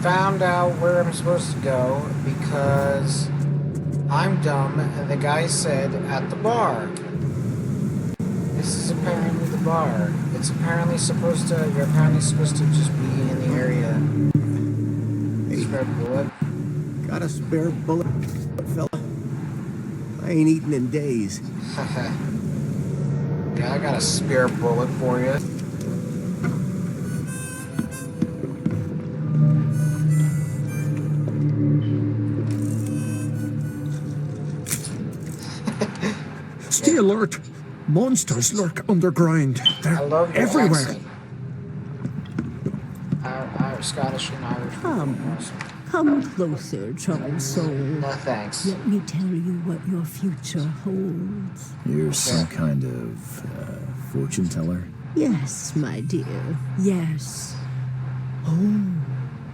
found out where I'm supposed to go because I'm dumb and the guy said at the bar. This is apparently the bar. It's apparently supposed to, you're apparently supposed to just be in the area. Hey, spare bullet. Got a spare bullet, fella? I ain't eaten in days. Yeah, I got a spare bullet for you. Stay alert! Monsters lurk underground. They're everywhere. Scottish and Irish. Come closer, troubled soul. No thanks. Let me tell you what your future holds. You're some kind of fortune teller? Yes, my dear, yes. Oh,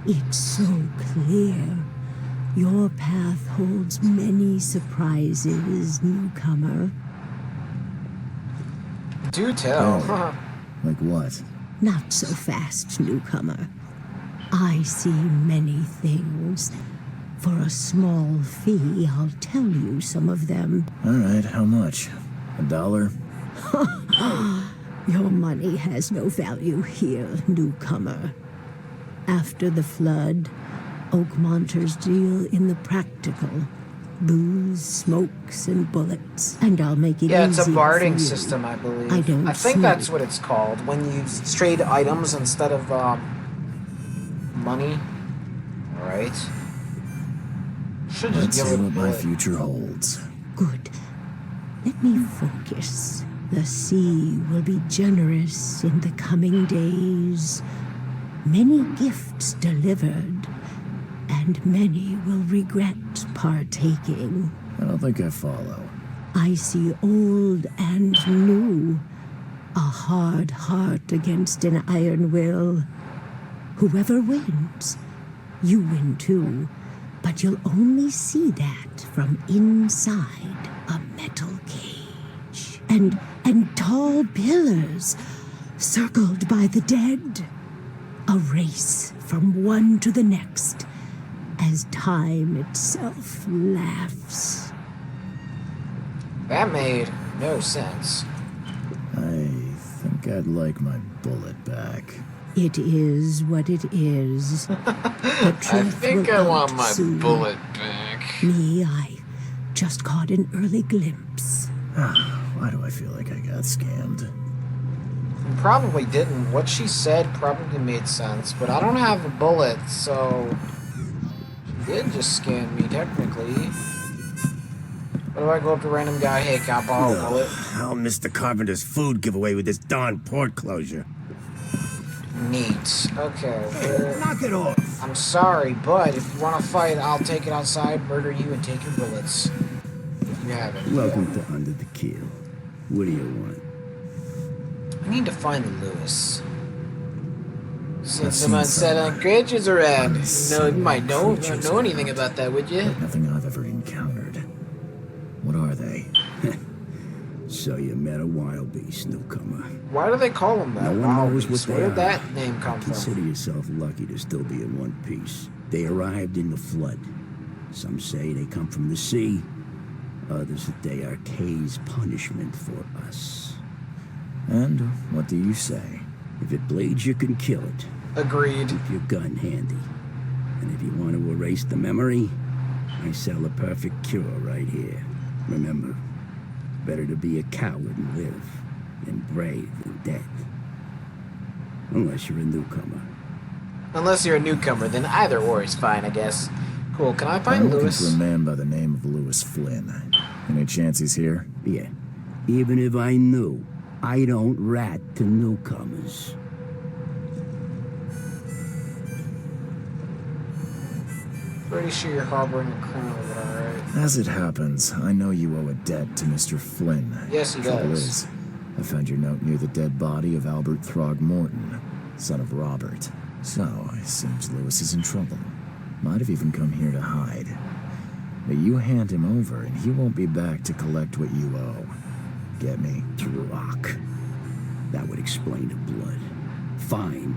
it's so clear. Your path holds many surprises, newcomer. Do tell. Oh, like what? Not so fast, newcomer. I see many things. For a small fee, I'll tell you some of them. All right, how much? $1? Your money has no value here, newcomer. After the flood, Oakmonters deal in the practical. Booze, smokes, and bullets. And I'll make it easy. Yeah, it's a barding system, I believe. I think that's what it's called. When you trade items instead of money. Alright. Should just Let's give see it a what my bullet. future holds. Good. Let me focus. The sea will be generous in the coming days. Many gifts delivered, and many will regret partaking. I don't think I follow. I see old and new. A hard heart against an iron will. Whoever wins, you win too. But you'll only see that from inside a metal cage. And tall pillars circled by the dead. A race from one to the next as time itself laughs. That made no sense. I think I'd like my bullet back. It is what it is. The I truth think will I want out my soon. bullet back. Me, I just caught an early glimpse. Why do I feel like I got scammed? Probably didn't. What she said probably made sense, but I don't have a bullet, so she did just scam me, technically. What do I go up to a random guy? Hey, can I borrow a bullet? I'll miss the carpenter's food giveaway with this darn port closure. Neat. Okay. Knock it off! I'm sorry, but if you want to fight, I'll take it outside, murder you, and take your bullets. If you have it. Welcome to Under the Keel. What do you want? I need to find Lewis. Since I've some seen unsettling creatures around. unsettling You might not creatures know anything about that, would you? Like nothing I've ever encountered. What are they? So you met a wild beast, newcomer. Why do they call him that? No one Wild knows what beast? they Where did are. that name come from? Consider yourself lucky to still be in one piece. They arrived in the flood. Some say they come from the sea. Others that they are Kay's punishment for us. And what do you say? If it bleeds, you can kill it. Agreed. Keep your gun handy. And if you want to erase the memory, I sell a perfect cure right here. Remember, better to be a coward and live than brave and dead. Unless you're a newcomer. Unless you're a newcomer, then either or is fine, I guess. Cool, can I find I'm looking Lewis? for a man by the name of Lewis Flynn. Any chance he's here? Yeah. Even if I knew, I don't rat to newcomers. Pretty sure you're harboring a criminal, but alright. As it happens, I know you owe a debt to Mr. Flynn. Yes, he Trouble does. is, I found your note near the dead body of Albert Throgmorton, son of Robert. So, it seems Lewis is in trouble. Might have even come here to hide. But you hand him over, and he won't be back to collect what you owe. Get me? Rock. That would explain the blood. Fine.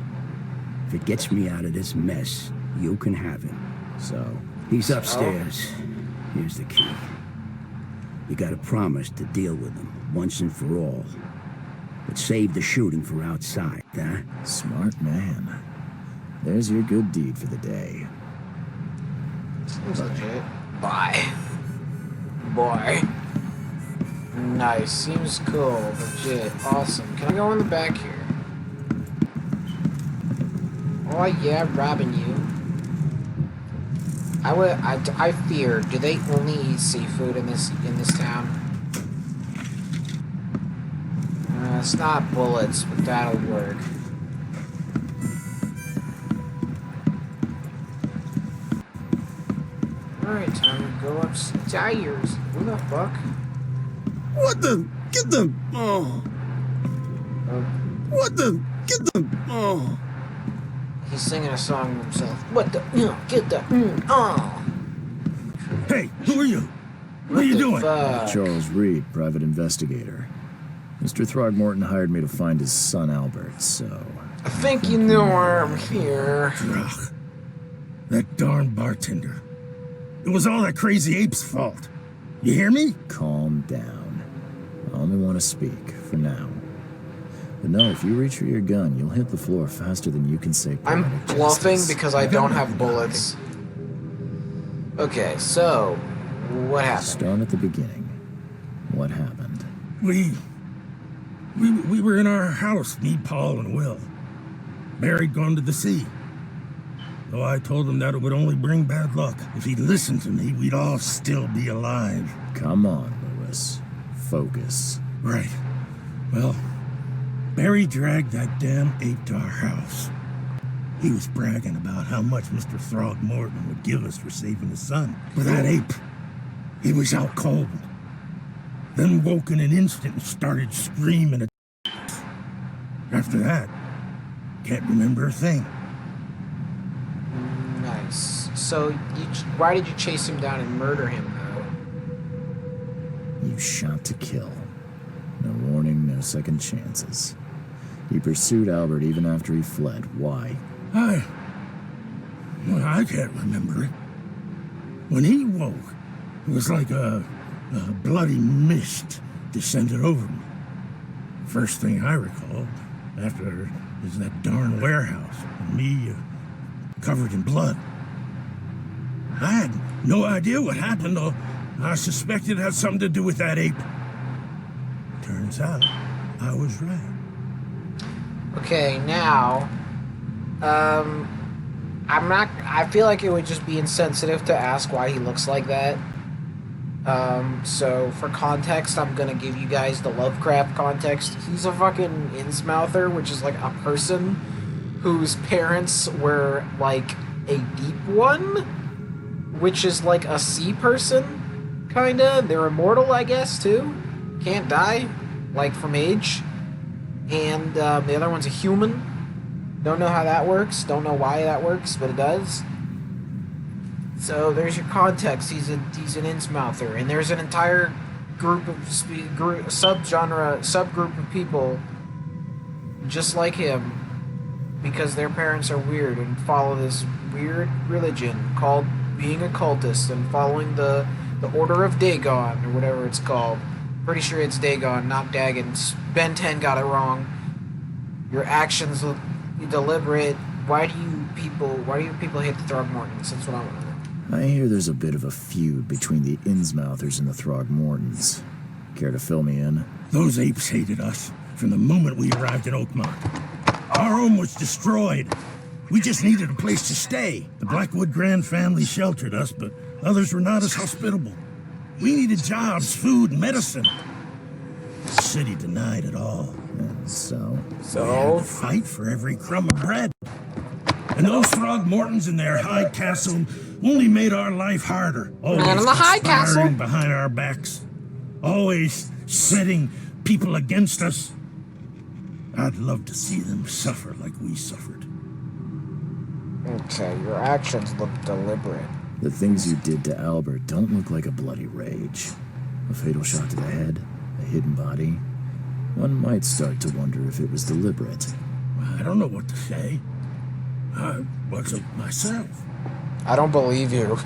If it gets me out of this mess, you can have him. So, He's upstairs. Here's the key. You gotta promise to deal with him once and for all. But save the shooting for outside, huh? smart man. There's your good deed for the day. Seems legit. Bye. Boy. Nice. Seems cool. Legit. Awesome. Can I go in the back here? Oh yeah, robbing you. I fear. Do they only eat seafood in this town? It's not bullets, but that'll work. Alright, time to go upstairs. Who the fuck? What the? Get them! Oh. What the? Get them! Oh. He's singing a song to himself. What the? Get the. Oh. Hey, who are you? What are you doing? Charles Reed, private investigator. Mr. Throgmorton hired me to find his son Albert, so... I think you know why I'm here. Ugh. That darn bartender. It was all that crazy ape's fault. You hear me? Calm down. I only want to speak, for now. But no, if you reach for your gun, you'll hit the floor faster than you can say I'm poetic bluffing justice. because I don't have bullets. Okay, so... what happened? Start at the beginning. What happened? We were in our house, me, Paul, and Will. Barry'd gone to the sea. Though I told him that it would only bring bad luck. If he'd listened to me, we'd all still be alive. Come on, Lewis. Focus. Right. Well, Barry dragged that damn ape to our house. He was bragging about how much Mr. Throgmorton would give us for saving his son. But that ape, he was out cold. Then woke in an instant and started screaming at After that, can't remember a thing. Nice. So, why did you chase him down and murder him, though? You shot to kill. No warning, no second chances. You pursued Albert even after he fled. Why? I can't remember it. When he woke, it was like a bloody mist descended over me. First thing I recall after is that darn warehouse, and me covered in blood. I had no idea what happened, though I suspected it had something to do with that ape. Turns out, I was right. Okay, now... I feel like it would just be insensitive to ask why he looks like that. So for context, I'm gonna give you guys the Lovecraft context. He's a fucking Innsmouther, which is like a person whose parents were like a deep one, which is like a sea person, kinda. They're immortal, I guess, too. Can't die, like from age. And the other one's a human. Don't know how that works. Don't know why that works, but it does. So there's your context. He's an Innsmouther, and there's an entire subgroup of people just like him, because their parents are weird and follow this weird religion called being a cultist and following the Order of Dagon or whatever it's called. Pretty sure it's Dagon, not Dagon. Ben 10 got it wrong. Your actions will be deliberate. Why do you people hate the Throgmortons? That's what I want to know. I hear there's a bit of a feud between the Innsmouthers and the Throgmortons. Care to fill me in? Those apes hated us from the moment we arrived in Oakmont. Our home was destroyed. We just needed a place to stay. The Blackwood Grand family sheltered us, but others were not as hospitable. We needed jobs, food, medicine. The city denied it all. And so? We had to fight for every crumb of bread. And those Throgmortons in their high castle only made our life harder. Always Man in the high castle. conspiring behind our backs. Always setting people against us. I'd love to see them suffer like we suffered. Okay, your actions look deliberate. The things you did to Albert don't look like a bloody rage. A fatal shot to the head, a hidden body. One might start to wonder if it was deliberate. I don't know what to say. I wasn't myself. I don't believe you.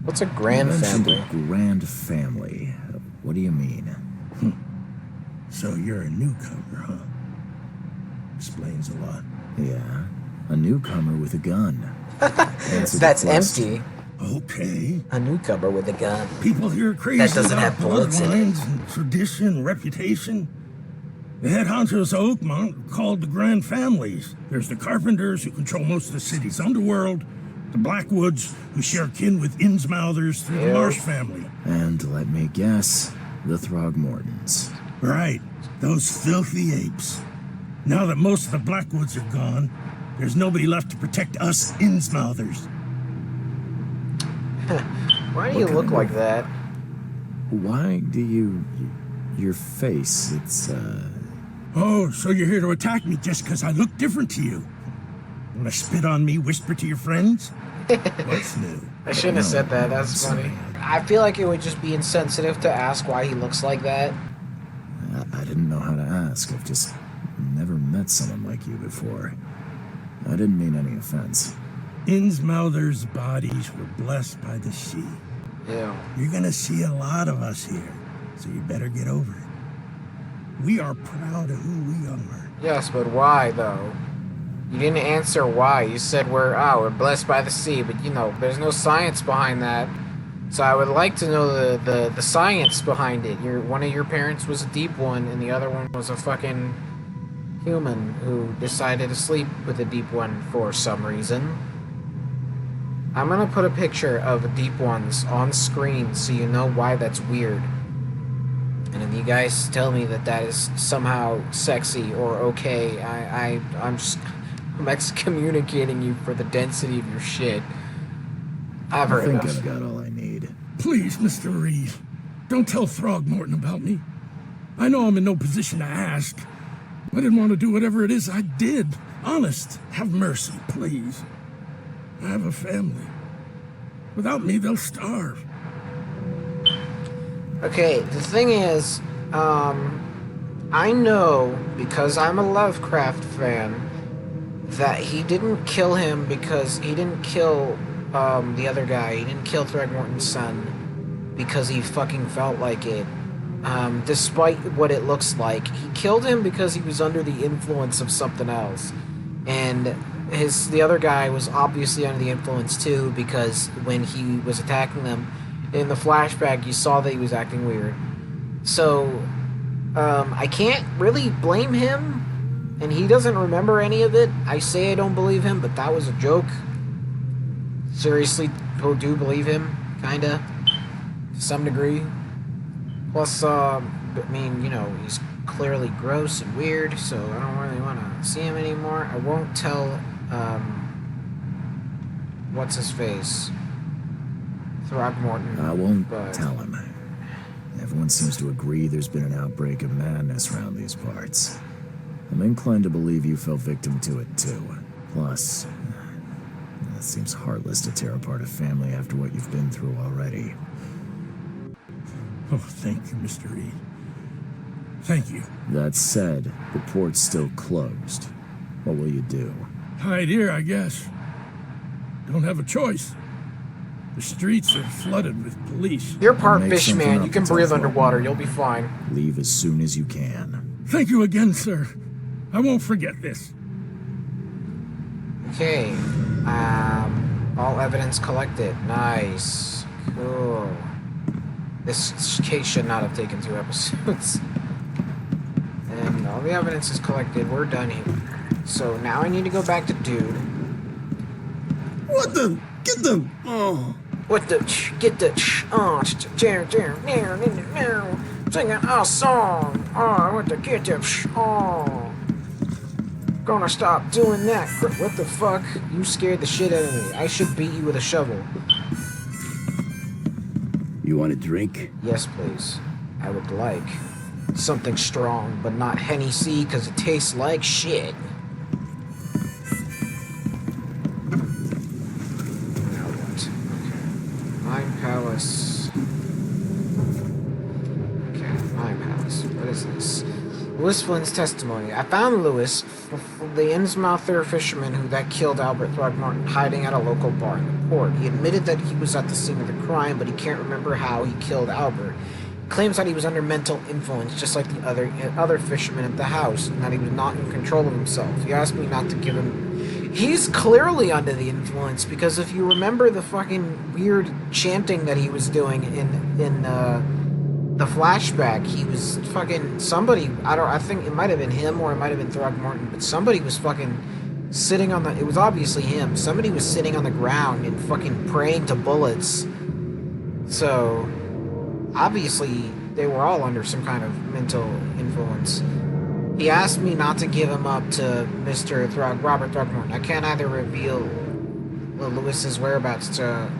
What's a grand You mentioned family? a grand family. What do you mean? So you're a newcomer, huh? Explains a lot. Yeah, a newcomer with a gun. Answer the That's question. empty. Okay. A newcomer with a gun. People here are crazy That doesn't about have bullets in it. bloodlines and tradition, reputation. The head honchos of Oakmont are called the Grand Families. There's the Carpenters, who control most of the city's underworld. The Blackwoods, who share kin with Innsmouthers through the Ew. Marsh family. And let me guess, the Throgmortons. Right, those filthy apes. Now that most of the Blackwoods are gone, there's nobody left to protect us Innsmouthers. Why do you What look kind like of- that? Why do you... Your face, it's, Oh, so you're here to attack me just because I look different to you? Want to spit on me, whisper to your friends? What's new? I shouldn't have said that. That's funny. I feel like it would just be insensitive to ask why he looks like that. I didn't know how to ask. I've just never met someone like you before. I didn't mean any offense. Innsmouthers' bodies were blessed by the sea. Ew. You're gonna see a lot of us here, so you better get over it. We are proud of who we are. Yes, but why though? You didn't answer why. You said we're blessed by the sea, but there's no science behind that. So I would like to know the science behind it. One of your parents was a deep one, and the other one was a fucking human who decided to sleep with a deep one for some reason. I'm gonna put a picture of deep ones on screen so you know why that's weird. And if you guys tell me that is somehow sexy or okay, I'm excommunicating you for the density of your shit. I've I heard think enough. I've got all I need. Please, Mr. Reed, don't tell Throgmorton about me. I know I'm in no position to ask. I didn't want to do whatever it is I did. Honest, have mercy, please. I have a family. Without me, they'll starve. Okay, the thing is, I know, because I'm a Lovecraft fan, that he didn't kill him because he didn't kill the other guy. He didn't kill Throgmorton's son because he fucking felt like it. Despite what it looks like, he killed him because he was under the influence of something else. And the other guy was obviously under the influence too, because when he was attacking them in the flashback, you saw that he was acting weird. So I can't really blame him, and he doesn't remember any of it. I say I don't believe him, but that was a joke. Seriously, people do believe him, kinda, to some degree. Plus, he's clearly gross and weird, so I don't really want to see him anymore. I won't tell, what's his face? Throgmorton. I won't but tell him. Everyone seems to agree there's been an outbreak of madness around these parts. I'm inclined to believe you fell victim to it too. Plus, it seems heartless to tear apart a family after what you've been through already. Oh, thank you, Mr. Reed. Thank you. That said, the port's still closed. What will you do? Hide here, I guess. Don't have a choice. The streets are flooded with police. You're part Make fish, something man. up You can and tell breathe Thornton. underwater. You'll be fine. Leave as soon as you can. Thank you again, sir. I won't forget this. Okay. All evidence collected. Nice. Cool. This case should not have taken 2 episodes. And all the evidence is collected. We're done here. So now I need to go back to Dude. What the? Get them! Oh. What the? Singing a song. Oh, I want to get the. Oh. Gonna stop doing that. What the fuck? You scared the shit out of me. I should beat you with a shovel. You want a drink? Yes, please. I would like something strong, but not Hennessy, because it tastes like shit. Now what? Okay. Mine Palace. Okay, Mine Palace. What is this? Lewis Flynn's testimony. I found Lewis, the Innsmouther fisherman that killed Albert Throgmorton, hiding at a local bar in the port. He admitted that he was at the scene of the crime, but he can't remember how he killed Albert. He claims that he was under mental influence, just like the other fishermen at the house, and that he was not in control of himself. He asked me not to give him... He's clearly under the influence, because if you remember the fucking weird chanting that he was doing in the flashback, he was fucking somebody. I think it might have been him or it might have been Throgmorton, but somebody was fucking sitting on the. It was obviously him. Somebody was sitting on the ground and fucking praying to bullets. So obviously they were all under some kind of mental influence. He asked me not to give him up to Robert Throgmorton. I can't either reveal Lewis's whereabouts to.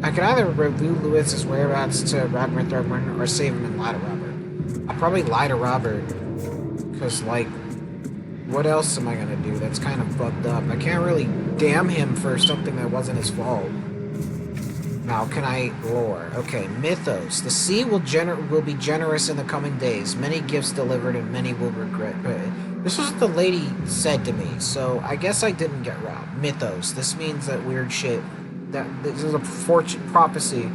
I can either reveal Lewis's whereabouts to Robert Throgmorton or save him and lie to Robert. I'll probably lie to Robert, because, like, what else am I gonna do? That's kind of fucked up. I can't really damn him for something that wasn't his fault. Now, can I lore? Okay, mythos. The sea will be generous in the coming days. Many gifts delivered and many will regret. This was what the lady said to me, so I guess I didn't get robbed. Mythos. This means that weird shit. That this is a prophecy.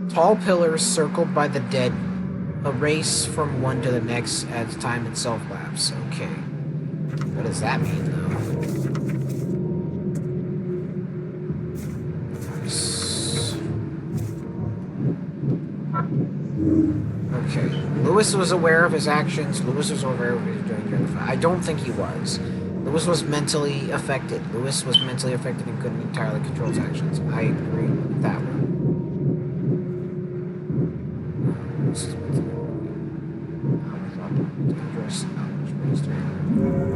Tall pillars circled by the dead, a race from one to the next as time itself lapses. Okay. What does that mean, though? Okay. Lewis was aware of his actions. Lewis was aware of what he was doing. I don't think he was. Lewis was mentally affected. Lewis was mentally affected and couldn't entirely control his actions. I agree with that one.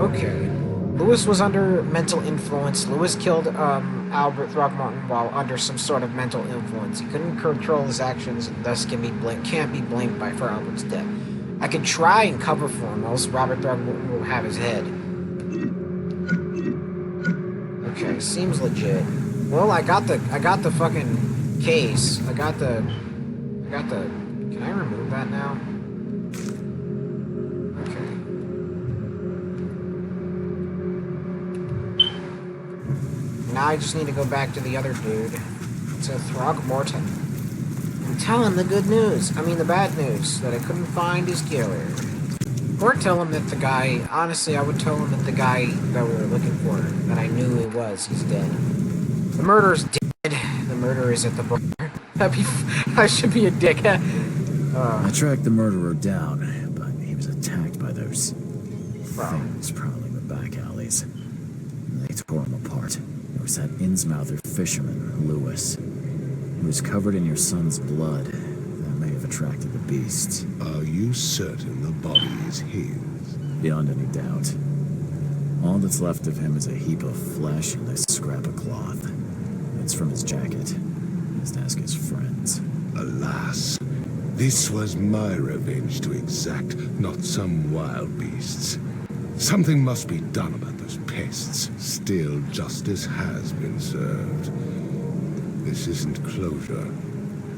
Okay. Lewis was under mental influence. Lewis killed Albert Throgmorton while under some sort of mental influence. He couldn't control his actions and thus can't be blamed for Albert's death. I could try and cover for him, else Robert Throgmorton will have his head. Okay, seems legit. Well, I got the fucking case. I got the. Can I remove that now? Okay. Now I just need to go back to the other dude, to Throgmorton, and tell him the good news. I mean the bad news, that I couldn't find his killer. Or tell him that the guy, honestly, I would tell him that the guy that we were looking for, that I knew it was, he's dead. The murderer's dead. The murderer is at the bar. I should be a dick. I tracked the murderer down, but he was attacked by those things prowling the back alleys. They tore him apart. There was that Innsmouther fisherman, Lewis. He was covered in your son's blood. That may have attracted the beasts. Are you certain the body is his? Beyond any doubt. All that's left of him is a heap of flesh and a scrap of cloth. It's from his jacket. Just ask his friends. Alas, this was my revenge to exact, not some wild beast's. Something must be done about those pests. Still, justice has been served. This isn't closure,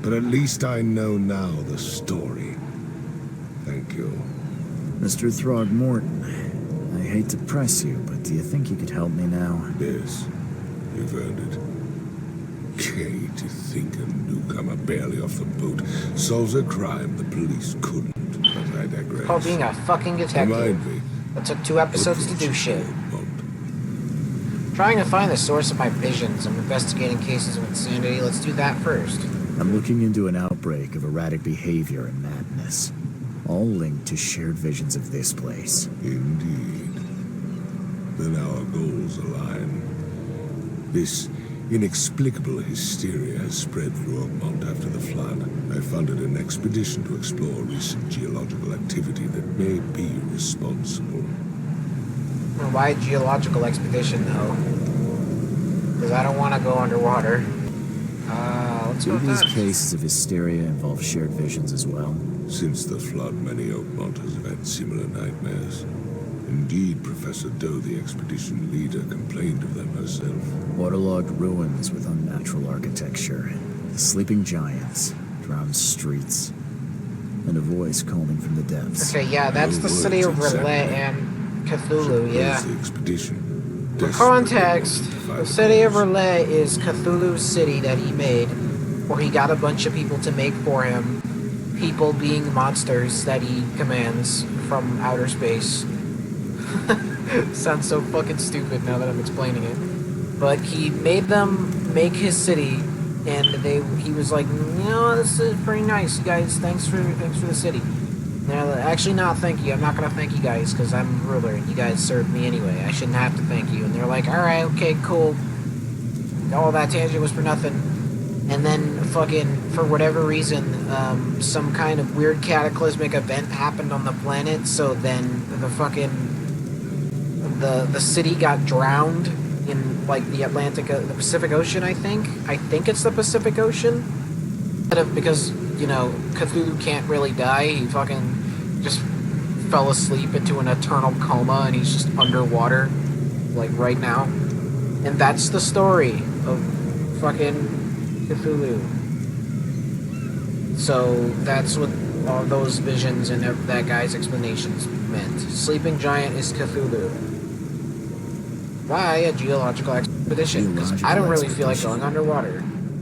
but at least I know now the story. Thank you. Mr. Throgmorton, I hate to press you, but do you think you could help me now? Yes, you've earned it. Gay to think a newcomer barely off the boat solves a crime the police couldn't, but I digress. Called being a fucking detective. Remind me. That took 2 episodes to do shit. Trying to find the source of my visions. I'm investigating cases of insanity. Let's do that first. I'm looking into an outbreak of erratic behavior and madness, all linked to shared visions of this place. Indeed. Then our goals align. This inexplicable hysteria has spread through Oakmont after the flood. I funded an expedition to explore recent geological activity that may be responsible. Well, why a geological expedition, though? Because I don't want to go underwater. Let's go Do with these that. cases of hysteria involve shared visions as well? Since the flood, many Oakmonters have had similar nightmares. Indeed, Professor Doe, the expedition leader, complained of them herself. Waterlogged ruins with unnatural architecture, sleeping giants, drowned streets. and a voice calling from the depths. Okay, yeah, that's the city of Relay and Cthulhu, yeah. The expedition. For context, the city of Relay is Cthulhu's city that he made, where he got a bunch of people to make for him, people being monsters that he commands from outer space. Sounds so fucking stupid now that I'm explaining it. But he made them make his city, and he was like, this is pretty nice, you guys. Thanks for the city. They're actually, not thank you. I'm not gonna thank you guys because I'm ruler and you guys served me anyway. I shouldn't have to thank you. And they're like, all right, okay, cool. All that tangent was for nothing. And then fucking, for whatever reason, some kind of weird cataclysmic event happened on the planet. So then the city got drowned in like the the Pacific Ocean. I think it's the Pacific Ocean. Because Cthulhu can't really die. He fucking just fell asleep into an eternal coma and he's just underwater, like right now. And that's the story of fucking Cthulhu. So that's what all those visions and that guy's explanations meant. Sleeping Giant is Cthulhu. Why a geological expedition? Because I don't really feel like going underwater.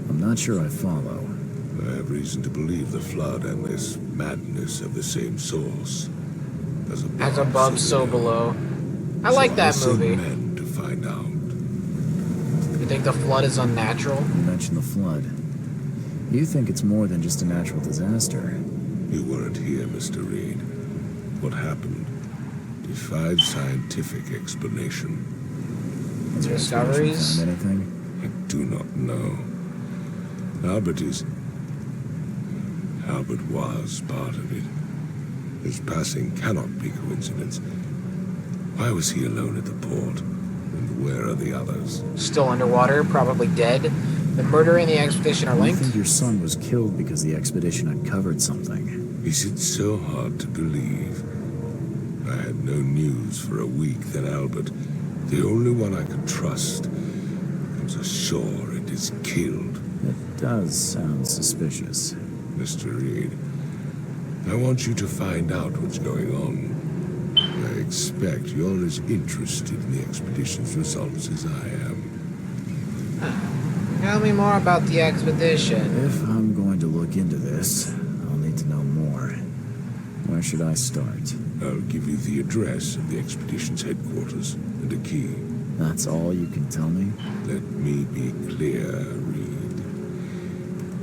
I'm not sure I follow. I have reason to believe the flood and this madness have the same source. As above, so below. I like that movie. Men to find out. You think the flood is unnatural? You mentioned the flood. You think it's more than just a natural disaster. You weren't here, Mr. Reed. What happened defied scientific explanation. Discoveries? Found anything? I do not know. Albert was part of it. His passing cannot be coincidence. Why was he alone at the port? And where are the others? Still underwater, probably dead. The murder and the expedition are You linked. think your son was killed because the expedition uncovered something? Is it so hard to believe? I had no news for a week, then Albert, the only one I could trust, comes ashore and is killed. It does sound suspicious. Mr. Reed, I want you to find out what's going on. I expect you're as interested in the expedition's results as I am. Tell me more about the expedition. If I'm going to look into this, I'll need to know more. Where should I start? I'll give you the address of the expedition's headquarters and a key. That's all you can tell me? Let me be clear, Reed.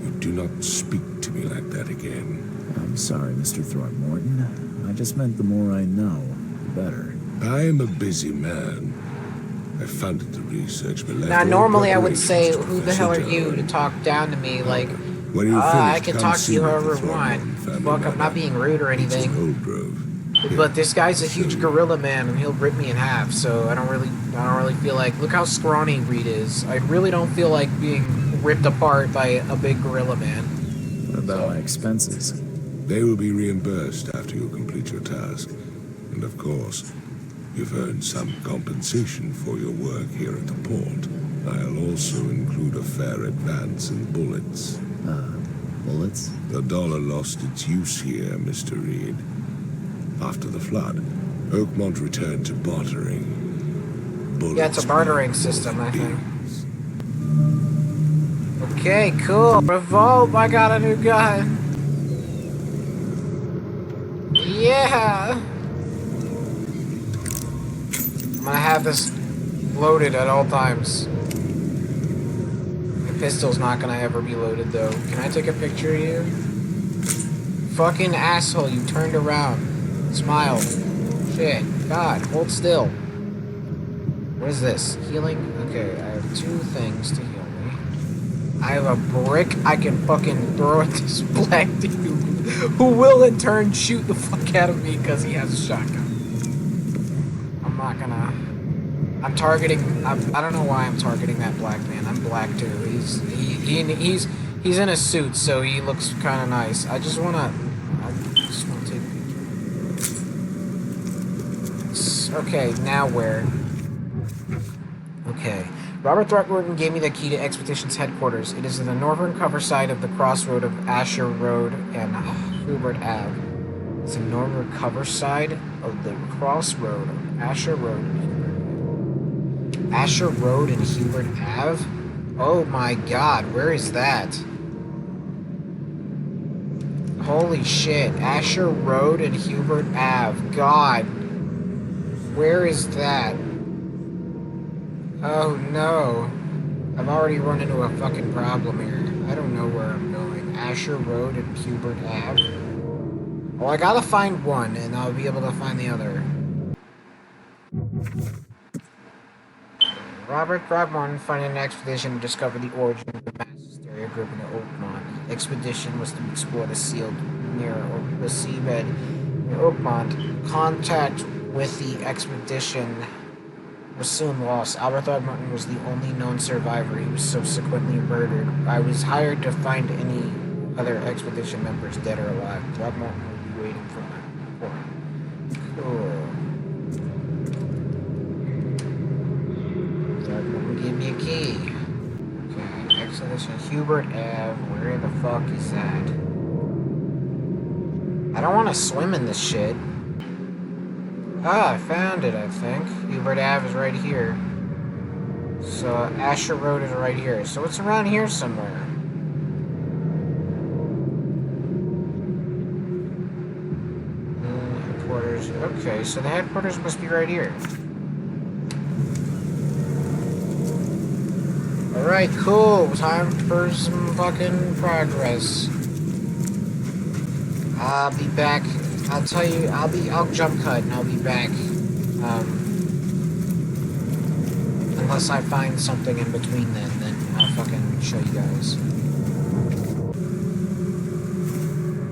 You do not speak to me like that again. I'm sorry, Mr. Throckmorton. I just meant the more I know, the better. I am a busy man. I funded the research, but Now, normally I would say, who the hell are you to talk down to me? Like, when you I can talk to you however I want. Fuck, I'm not being rude or anything. But this guy's a huge gorilla man, and he'll rip me in half. So I don't really feel like. Look how scrawny Reed is. I really don't feel like being ripped apart by a big gorilla man. What about my expenses? They will be reimbursed after you complete your task. And of course, you've earned some compensation for your work here at the port. I'll also include a fair advance in bullets. Bullets? The dollar lost its use here, Mr. Reed. After the flood, Oakmont returned to bartering. Bullets, Yeah, it's a bartering system, I think. Okay, cool. Revolt, I got a new gun. Yeah! I'm gonna have this loaded at all times. The pistol's not gonna ever be loaded, though. Can I take a picture of you? Fucking asshole, you turned around. Smile. Shit. God, hold still. What is this? Healing? Okay, I have 2 things to heal me. I have a brick I can fucking throw at this black dude, who will in turn shoot the fuck out of me because he has a shotgun. I'm not gonna... I'm targeting... I don't know why I'm targeting that black man. I'm black too. He's in a suit, so he looks kind of nice. I just wanna take... Okay, now where? Okay. Robert Throckmorton gave me the key to Expedition's headquarters. It is in the northern cover side of the crossroad of Asher Road and Hubert Ave. It's a normal cover side of the crossroad of Asher Road and Hubert. Asher Road and Hubert Ave? Oh my god, where is that? Holy shit, Asher Road and Hubert Ave. God. Where is that? Oh no. I've already run into a fucking problem here. I don't know where I'm going. Asher Road and Hubert Ave? Well, I gotta find one, and I'll be able to find the other. Robert Throgmorton funded an expedition to discover the origin of the mass hysteria group in the Oakmont. The expedition was to explore the sealed near the seabed near Oakmont. Contact with the expedition was soon lost. Albert Throgmorton was the only known survivor. He was subsequently murdered. I was hired to find any other expedition members, dead or alive. Throgmorton will be waiting for my report. Cool. Throgmorton gave me a key. Okay, expedition Hubert Ave. Where the fuck is that? I don't want to swim in this shit. Ah, I found it, I think. Hubert Ave is right here. So, Asher Road is right here. So it's around here somewhere. Headquarters. Okay, so the headquarters must be right here. Alright, cool. Time for some fucking progress. I'll be back. I'll tell you, I'll jump cut and I'll be back. Unless I find something in between then I'll fucking show you guys.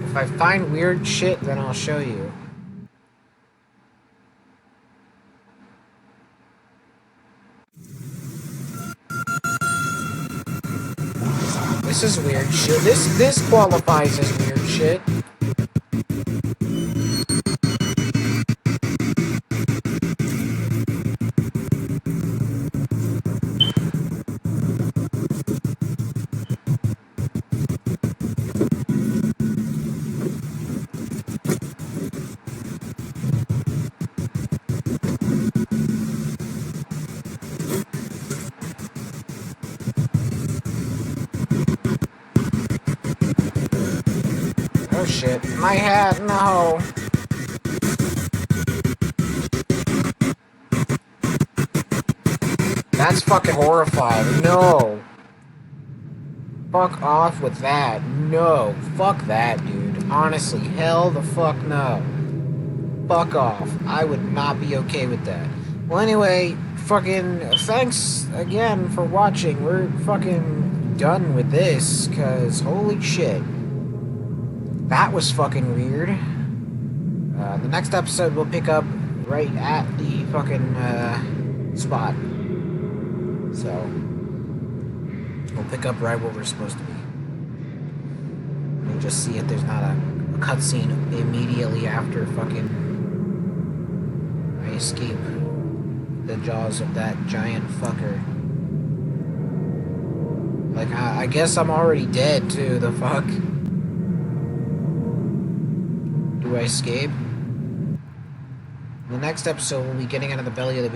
If I find weird shit, then I'll show you. This is weird shit. This qualifies as weird shit. Oh shit. My hat, no. That's fucking horrifying. No. Fuck off with that. No. Fuck that, dude. Honestly, hell the fuck no. Fuck off. I would not be okay with that. Well, anyway, fucking thanks again for watching. We're fucking done with this, because holy shit. That was fucking weird. The next episode we'll pick up right at the fucking spot. So we'll pick up right where we're supposed to be. We'll just see if there's not a cutscene immediately after fucking I escape the jaws of that giant fucker. Like I guess I'm already dead too. The fuck. Do I escape? In the next episode, we'll be getting out of the belly of the beast.